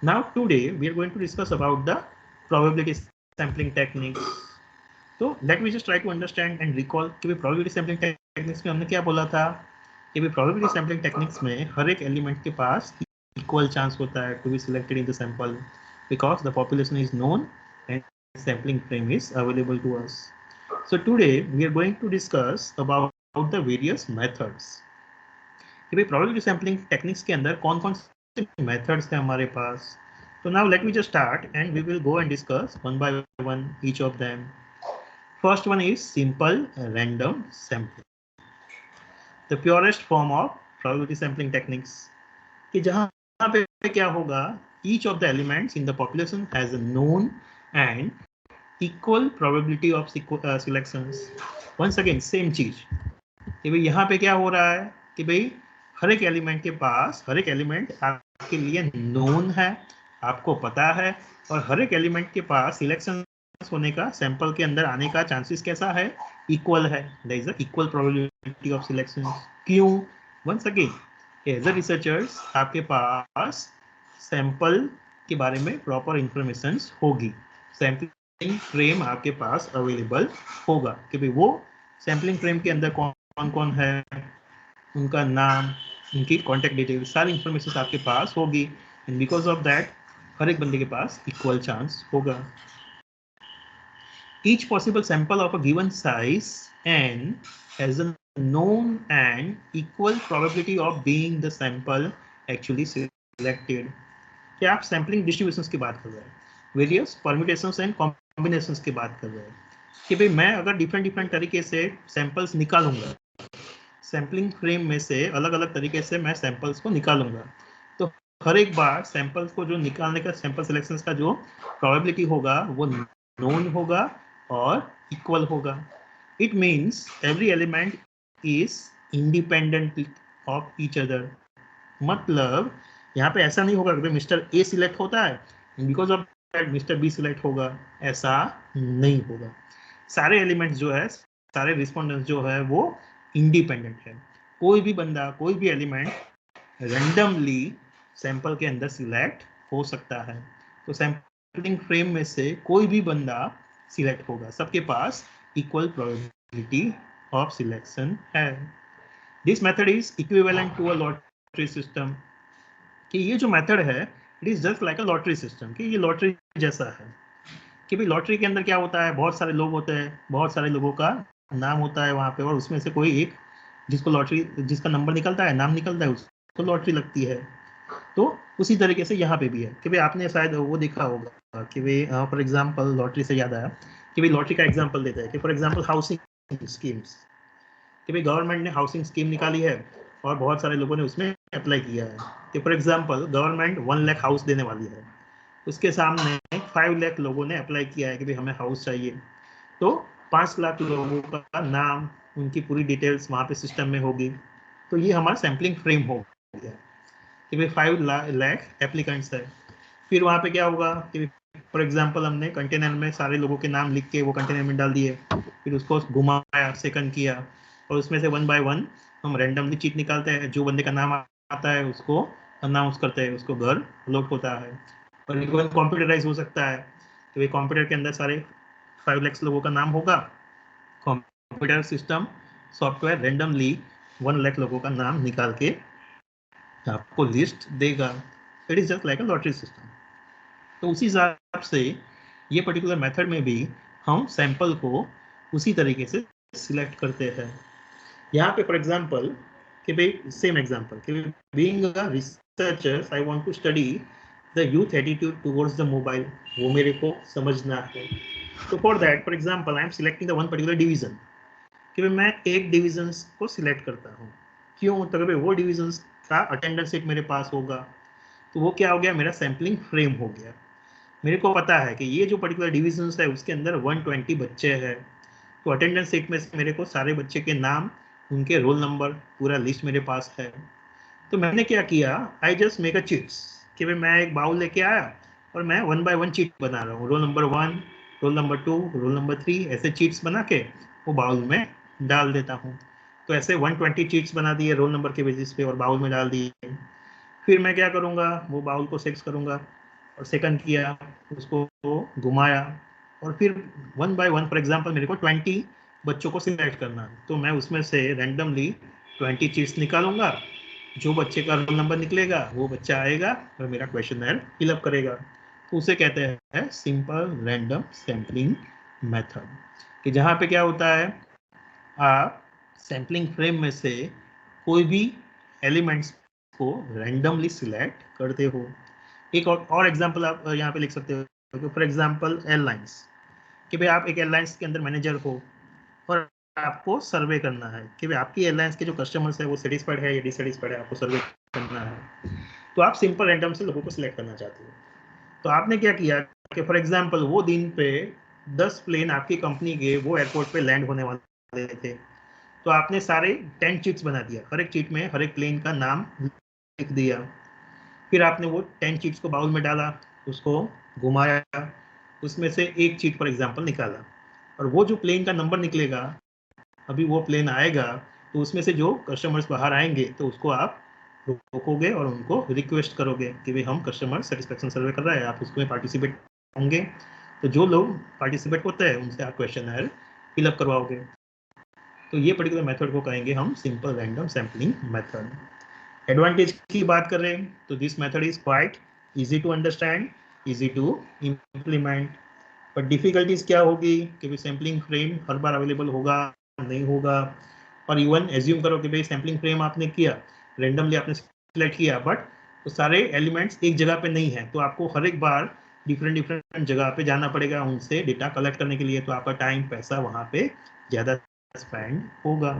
Now today we are going to discuss about the probability sampling techniques. तो let me just try to understand and recall कि भी probability sampling techniques में हमने क्या बोला था कि भी probability sampling techniques में हर एक element के पास equal chance होता है to be selected in the sample because the population is known and sampling frame is available to us. So today we are going to discuss about the various methods. कि भाई probability sampling techniques के अंदर कौन-कौन से methods हैं हमारे पास. So now let me just start and we will go and discuss one by one each of them. First one is simple random sampling. The purest form of probability sampling techniques. कि जहाँ पे क्या होगा, each of the elements in the population has a known and equal probability of selections. Once again same चीज कि भाई यहाँ पे क्या हो रहा है कि भाई हर एक एलिमेंट के पास हर एक एलिमेंट आपके लिए नोन है, आपको पता है, और हर एक एलिमेंट के पास सिलेक्शन होने का सैंपल के अंदर आने का चांसेस कैसा है, इक्वल है. There is a equal probability of selection. क्यों? Once again as a researchers आपके पास सैंपल के बारे में प्रॉपर इंफॉर्मेशन होगी, सैंपलिंग फ्रेम आपके पास अवेलेबल होगा कि भाई वो सैंपलिंग फ्रेम के अंदर कौन कौन है, उनका नाम, उनकी कॉन्टैक्ट डिटेल, सारी इंफॉर्मेशन आपके पास होगी. एंड बिकॉज ऑफ दैट हर एक बंदे के पास इक्वल चांस होगा. Each possible sample of a given size n has a known and equal probability of being the sample actually selected. क्या आप सैम्पलिंग डिस्ट्रीब्यूशंस की बात कर रहे हैं, वेरियस परम्यूटेशंस एंड कॉम्बिनेशंस की बात कर रहे हैं कि भाई मैं अगर डिफरेंट तरीके से सैंपल्स निकालूंगा, सैम्पलिंग फ्रेम में से अलग अलग तरीके से मैं सैंपल्स को निकालूंगा, तो हर एक बार सैंपल्स को जो निकालने का सैंपल सिलेक्शन का जो प्रोबेबिलिटी होगा वो नोन होगा और इक्वल होगा. It means every element is independent of each other. मतलब यहाँ पे ऐसा नहीं होगा कि मिस्टर ए सिलेक्ट होता है because of that mister B select होगा, ऐसा नहीं होगा. सारे एलिमेंट्स जो है, सारे रिस्पॉन्डेंट्स जो है वो इंडिपेंडेंट है. कोई भी बंदा, कोई भी एलिमेंट रैंडमली सैंपल के अंदर सिलेक्ट हो सकता है. तो सैंपलिंग फ्रेम में से कोई भी बंदा सिलेक्ट होगा, सबके पास इक्वल प्रोबेबिलिटी ऑफ सिलेक्शन है. This method is equivalent to a lottery system. कि ये जो मेथड है it is just like a lottery system, कि ये लॉटरी जैसा है कि भाई लॉटरी के अंदर क्या होता है, बहुत सारे लोग होते हैं, बहुत सारे लोगों का नाम होता है वहाँ पे, और उसमें से कोई एक जिसको लॉटरी, जिसका नंबर निकलता है, नाम निकलता है, उसको लॉटरी लगती है. तो उसी तरीके से यहाँ पे भी है कि भाई आपने शायद वो देखा होगा कि भाई फॉर एग्जाम्पल लॉटरी से याद आया कि भाई लॉटरी का एग्जाम्पल देता है कि फॉर एग्जाम्पल हाउसिंग स्कीम्स, कि भाई गवर्नमेंट ने हाउसिंग स्कीम निकाली है और बहुत सारे लोगों ने उसमें अप्लाई किया है. कि for example government 1 lakh house देने वाली है, उसके सामने 5 लाख लोगों ने अप्लाई किया है कि भाई हमें हाउस चाहिए. तो 5 लाख लोगों का नाम, उनकी पूरी डिटेल्स वहाँ पे सिस्टम में होगी. तो ये हमारा सैम्पलिंग फ्रेम हो गया कि भाई 5 लाख एप्लीकेंट्स है. फिर वहाँ पे क्या होगा कि फॉर एग्जाम्पल हमने कंटेनर में सारे लोगों के नाम लिख के वो कंटेनर में डाल दिए, फिर उसको घुमाया, सेकंड किया, और उसमें से 1 बाय 1 हम रैंडमली चीट निकालते हैं. जो बंदे का नाम आता है उसको अनाउंस करते हैं, उसको घर अलॉट होता है. और इवन कंप्यूटराइज हो सकता है, तो ये कंप्यूटर के अंदर सारे 5 लाख लोगों का नाम होगा, computer system software randomly 1 lakh लोगों का नाम निकाल के आपको लिस्ट देगा. It is just like a lottery system. तो उसी हिसाब से ये पर्टिकुलर मेथड में भी हम सैंपल को उसी तरीके से सिलेक्ट करते हैं. यहाँ पे फॉर एग्जांपल कि भाई सेम एग्जांपल कि being a researcher I want to study the youth attitude towards the mobile, वो मेरे को समझना है. तो for that for example I am selecting the one particular division, कि मैं एक डिवीजन को सिलेक्ट करता हूँ. क्यों? तो भाई वो डिवीजन का अटेंडेंस सीट मेरे पास होगा. तो वो क्या हो गया, मेरा सैम्पलिंग फ्रेम हो गया. मेरे को पता है कि ये जो पर्टिकुलर डिवीजन है उसके अंदर 120 बच्चे हैं. तो अटेंडेंस सीट में से मेरे को सारे बच्चे के नाम, उनके रोल नंबर, पूरा लिस्ट मेरे पास है. तो मैंने क्या किया, I just make a cheats कि भाई मैं एक बाउल लेके आया और मैं 1 बाय 1 चीट बना रहा हूँ. Roll number 1, roll number 2, roll number 3, ऐसे चीट्स बना के वो बाउल में डाल देता हूँ. तो ऐसे 120 चीट्स बना दिए रोल नंबर के बेसिस पे और बाउल में डाल दिए. फिर मैं क्या करूँगा, वो बाउल को सेक्स करूँगा और सेकंड किया, उसको घुमाया, और फिर 1 बाय 1 फॉर एग्जांपल मेरे को 20 बच्चों को सिलेक्ट करना, तो मैं उसमें से रैंडमली 20 चीट्स निकालूंगा, जो बच्चे का रोल नंबर निकलेगा वो बच्चा आएगा और मेरा क्वेश्चनर फिलअप करेगा। तो उसे कहते हैं सिंपल रैंडम सैम्पलिंग मेथड, कि जहाँ पे क्या होता है, आप सैम्पलिंग फ्रेम में से कोई भी एलिमेंट्स को रैंडमली सिलेक्ट करते हो। एक और एग्जांपल आप यहाँ पे लिख सकते हो, फॉर एग्जांपल एयरलाइंस, कि भाई आप एक एयरलाइंस के अंदर मैनेजर हो और आपको सर्वे करना है कि भाई आपकी एयरलाइंस के जो कस्टमर्स है वो सेटिस्फाइड है या डिससेटिस्फाइड है, आपको सर्वे करना है। तो आप सिंपल रैंडम से लोगों को सिलेक्ट करना चाहते हो। तो आपने क्या किया कि फॉर एग्जांपल वो दिन पे 10 प्लेन आपकी कंपनी के वो एयरपोर्ट पे लैंड होने वाले थे, तो आपने सारे 10 चीट्स बना दिया, हर एक चीट में हर एक प्लेन का नाम लिख दिया। फिर आपने वो 10 चीट्स को बाउल में डाला, उसको घुमाया, उसमें से एक चीट फॉर एग्जांपल निकाला, और वो जो प्लेन का नंबर निकलेगा, अभी वो प्लेन आएगा, तो उसमें से जो कस्टमर्स बाहर आएंगे तो उसको आप रोकोगे और उनको रिक्वेस्ट करोगे कि भाई हम कस्टमर सेटिस्फेक्शन सर्वे कर रहे हैं, आप उसमें पार्टिसिपेट होंगे। तो जो लोग पार्टिसिपेट होते हैं उनसे आप क्वेश्चनर फिलअप करवाओगे। तो ये पर्टिकुलर मेथड को कहेंगे हम simple random sampling method. Advantage की बात करें तो this method is quite easy to understand, easy to implement. पर डिफिकल्टीज क्या होगी कि सैम्पलिंग फ्रेम हर बार अवेलेबल होगा नहीं होगा, और इवन एज्यूम करो कि भाई सैम्पलिंग फ्रेम आपने किया, रेंडमली आपने सिलेक्ट किया, बट तो सारे एलिमेंट्स एक जगह पे नहीं है, तो आपको हर एक बार डिफरेंट जगह पे जाना पड़ेगा उनसे डेटा कलेक्ट करने के लिए, तो आपका टाइम पैसा वहाँ पे ज़्यादा स्पेंड होगा।